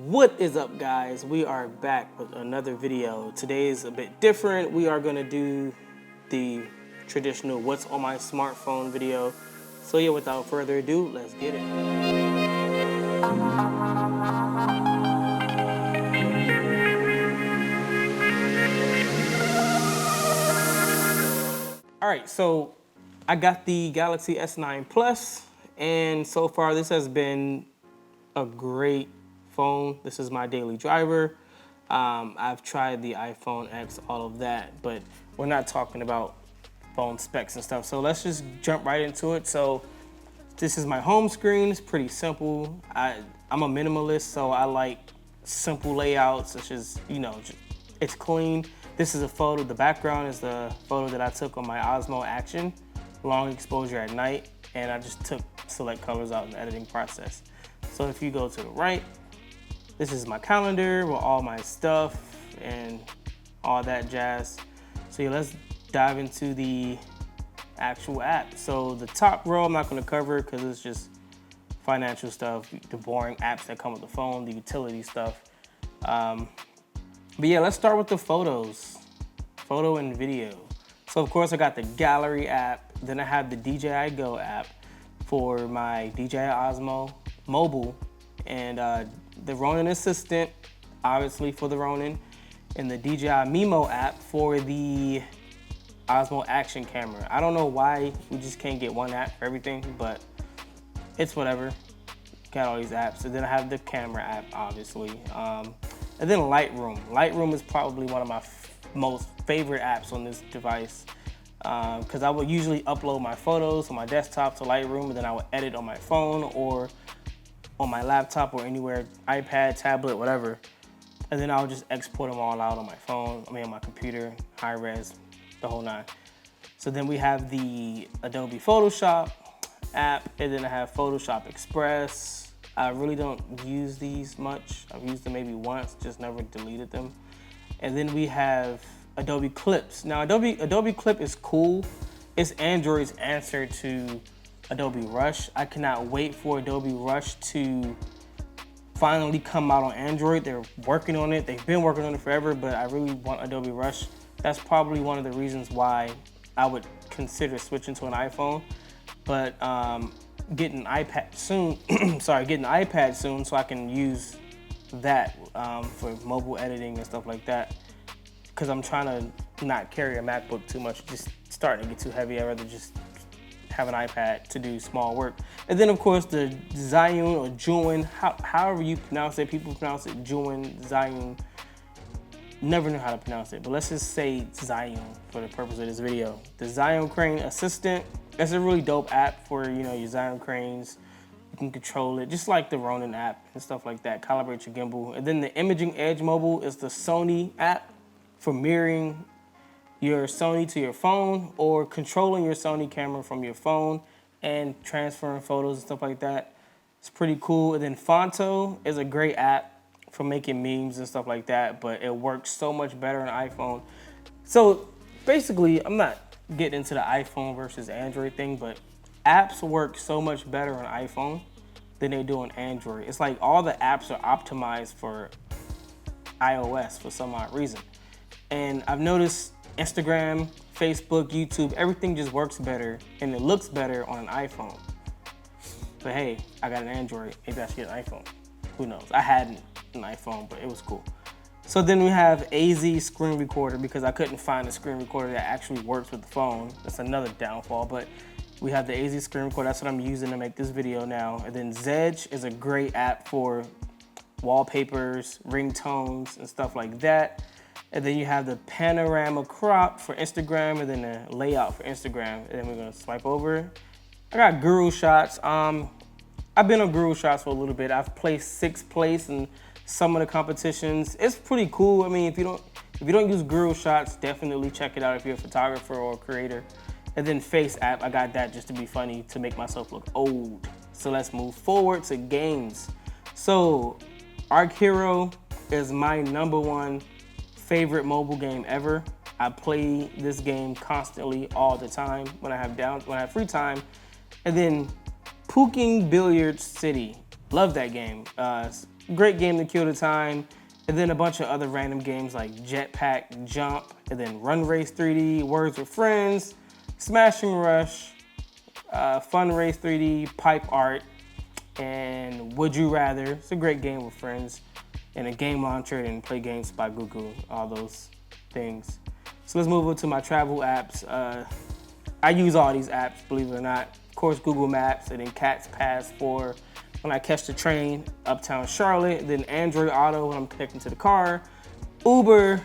What is up, guys? We are back with another video. Today is a bit different. We are going to do the traditional what's on my smartphone video. So yeah, without further ado, let's get it. All right, so I got the Galaxy S9 Plus, and so far this has been a great phone. This is my daily driver. I've tried the iPhone X, all of that, but we're not talking about phone specs and stuff. So let's just jump right into it. So this is my home screen. It's pretty simple. I'm a minimalist, so I like simple layouts, such as, you know, it's clean. This is a photo. The background is the photo that I took on my Osmo Action, long exposure at night, and I just took select colors out in the editing process. So if you go to the right, this is my calendar with all my stuff and all that jazz. So yeah, let's dive into the actual app. So the top row I'm not gonna cover because it's just financial stuff, the boring apps that come with the phone, the utility stuff. But yeah, let's start with the photos, photo and video. So of course I got the gallery app, then I have the DJI Go app for my DJI Osmo mobile, and the Ronin Assistant, obviously for the Ronin, and the DJI Mimo app for the Osmo Action camera. I don't know why we just can't get one app for everything, but it's whatever. Got all these apps. And then I have the camera app, obviously. And then Lightroom. Lightroom is probably one of my most favorite apps on this device, because I would usually upload my photos on my desktop to Lightroom, and then I would edit on my phone or on my laptop or anywhere, iPad, tablet, whatever. And then I'll just export them all out on my phone, on my computer, high res, the whole nine. So then we have the Adobe Photoshop app, and then I have Photoshop Express. I really don't use these much. I've used them maybe once, just never deleted them. And then we have Adobe Clips. Now Adobe Clip is cool. It's Android's answer to Adobe Rush. I cannot wait for Adobe Rush to finally come out on Android. They're working on it. They've been working on it forever, but I really want Adobe Rush. That's probably one of the reasons why I would consider switching to an iPhone. But getting an iPad soon, getting an iPad soon so I can use that for mobile editing and stuff like that. Because I'm trying to not carry a MacBook too much. Just starting to get too heavy. I'd rather just have an iPad to do small work. And then of course the Zhiyun or Zhiyun, however you pronounce it, people pronounce it Zhiyun, Zhiyun. Never know how to pronounce it, but let's just say Zhiyun for the purpose of this video. The Zhiyun Crane Assistant, that's a really dope app for, you know, your Zhiyun cranes. You can control it, just like the Ronin app and stuff like that, calibrate your gimbal. And then the Imaging Edge Mobile is the Sony app for mirroring your Sony to your phone or controlling your Sony camera from your phone and transferring photos and stuff like that. It's pretty cool. And then Fonto is a great app for making memes and stuff like that, but it works so much better on iPhone. So basically, I'm not getting into the iPhone versus Android thing, but apps work so much better on iPhone than they do on Android. It's like all the apps are optimized for iOS for some odd reason. And I've noticed Instagram, Facebook, YouTube, everything just works better and it looks better on an iPhone. But hey, I got an Android, maybe I should get an iPhone. Who knows? I had an iPhone, but it was cool. So then we have AZ screen recorder because I couldn't find a screen recorder that actually works with the phone. That's another downfall, but we have the AZ screen recorder. That's what I'm using to make this video now. And then Zedge is a great app for wallpapers, ringtones, and stuff like that. And then you have the panorama crop for Instagram, and then the layout for Instagram. And then we're gonna swipe over. I got Guru Shots. I've been on Guru Shots for a little bit. I've placed 6th place in some of the competitions. It's pretty cool. I mean, if you don't use Guru Shots, definitely check it out if you're a photographer or a creator. And then Face app, I got that just to be funny, to make myself look old. So let's move forward to games. So Arc Hero is my #1 favorite mobile game ever. I play this game constantly all the time when I have free time. And then Puking Billiards City, love that game. great game to kill the time. And then a bunch of other random games like Jetpack, Jump, and then Run Race 3D, Words with Friends, Smashing Rush, Fun Race 3D, Pipe Art, and Would You Rather. It's a great game with friends. And a game launcher and play games by Google, all those things. So let's move on to my travel apps. I use all these apps, believe it or not. Of course, Google Maps, and then Cat's Pass for when I catch the train uptown Charlotte, then Android Auto when I'm connecting to the car, Uber,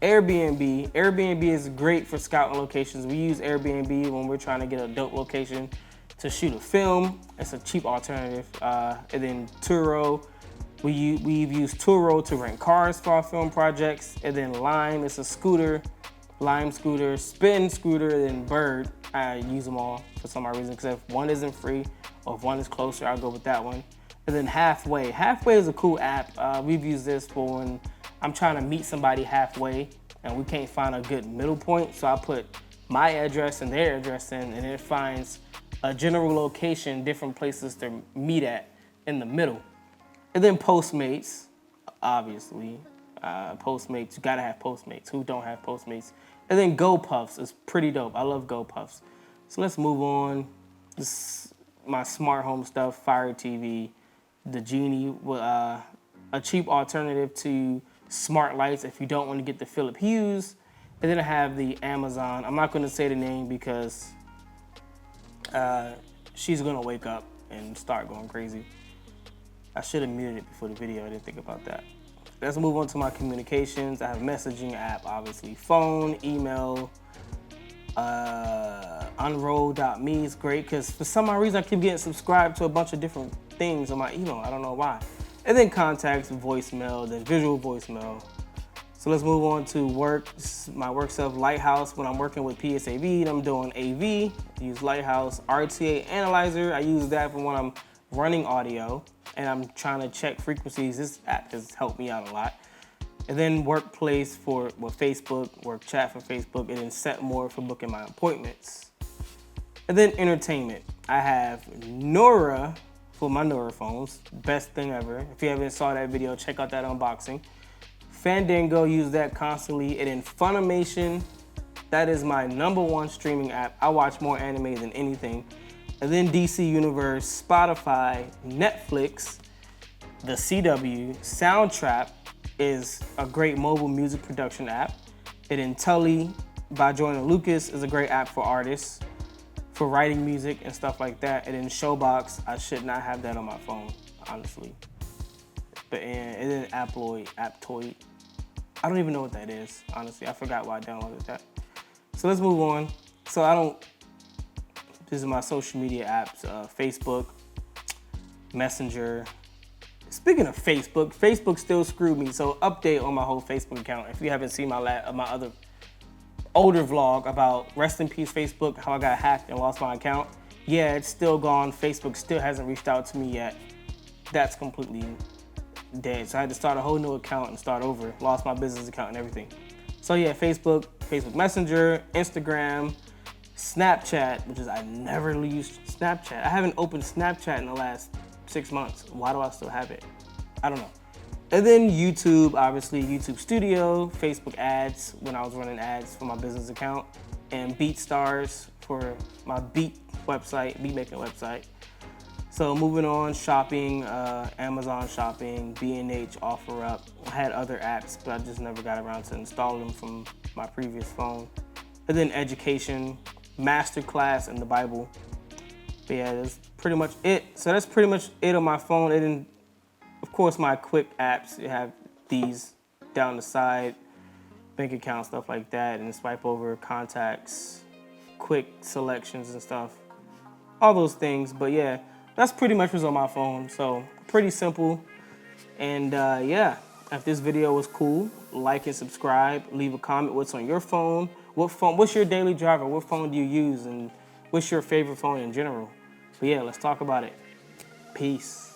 Airbnb. Airbnb is great for scouting locations. We use Airbnb when we're trying to get a dope location to shoot a film. It's a cheap alternative. And then Turo. We've used Turo to rent cars for our film projects. And then Lime, it's a scooter. Lime scooter, Spin scooter, and then Bird. I use them all for some odd reason, because if one isn't free or if one is closer, I'll go with that one. And then Halfway. Halfway is a cool app. We've used this for when I'm trying to meet somebody halfway and we can't find a good middle point. So I put my address and their address in, and it finds a general location, different places to meet at in the middle. And then Postmates, obviously. Postmates, you gotta have Postmates. Who don't have Postmates? And then GoPuffs is pretty dope. I love GoPuffs. So let's move on. This is my smart home stuff, Fire TV, the Genie, a cheap alternative to smart lights if you don't want to get the Philip Hughes. And then I have the Amazon. I'm not gonna say the name because she's gonna wake up and start going crazy. I should have muted it before the video. I didn't think about that. Let's move on to my communications. I have a messaging app, obviously. Phone, email, unroll.me is great because for some odd reason I keep getting subscribed to a bunch of different things on my email. I don't know why. And then contacts, voicemail, then visual voicemail. So let's move on to work. This is my work stuff, Lighthouse. When I'm working with PSAV and I'm doing AV, I use Lighthouse. RTA Analyzer, I use that for when I'm running audio and I'm trying to check frequencies. This app has helped me out a lot. And then Workplace for Facebook, Work Chat for Facebook, and then Set More for booking my appointments. And then entertainment. I have Nora for my Nora phones, best thing ever. If you haven't saw that video, check out that unboxing. Fandango, use that constantly. And then Funimation, that is my #1 streaming app. I watch more anime than anything. And then DC Universe, Spotify, Netflix, the CW, Soundtrap is a great mobile music production app. And then Tully by Joyner Lucas is a great app for artists, for writing music and stuff like that. And then Showbox, I should not have that on my phone, honestly. And then Aptoid. I don't even know what that is, honestly. I forgot why I downloaded that. So let's move on. This is my social media apps, Facebook, Messenger. Speaking of Facebook, Facebook still screwed me, so update on my whole Facebook account. If you haven't seen my other older vlog about rest in peace Facebook, how I got hacked and lost my account. Yeah, it's still gone. Facebook still hasn't reached out to me yet. That's completely dead. So I had to start a whole new account and start over. Lost my business account and everything. So yeah, Facebook Messenger, Instagram, Snapchat, which is I never used Snapchat. I haven't opened Snapchat in the last 6 months. Why do I still have it? I don't know. And then YouTube, obviously, YouTube Studio, Facebook ads when I was running ads for my business account, and BeatStars for my beat making website. So moving on, shopping, Amazon shopping, B&H, OfferUp. I had other apps, but I just never got around to installing them from my previous phone. And then education, Masterclass, and the Bible. But yeah, that's pretty much it. So that's pretty much it on my phone. And then, of course, my quick apps, you have these down the side, bank account, stuff like that, and swipe over contacts, quick selections and stuff, all those things. But yeah, that's pretty much what's on my phone. So pretty simple. And yeah, if this video was cool, like and subscribe, leave a comment what's on your phone, what's your daily driver, what phone do you use, and what's your favorite phone in general. But yeah, let's talk about it. Peace.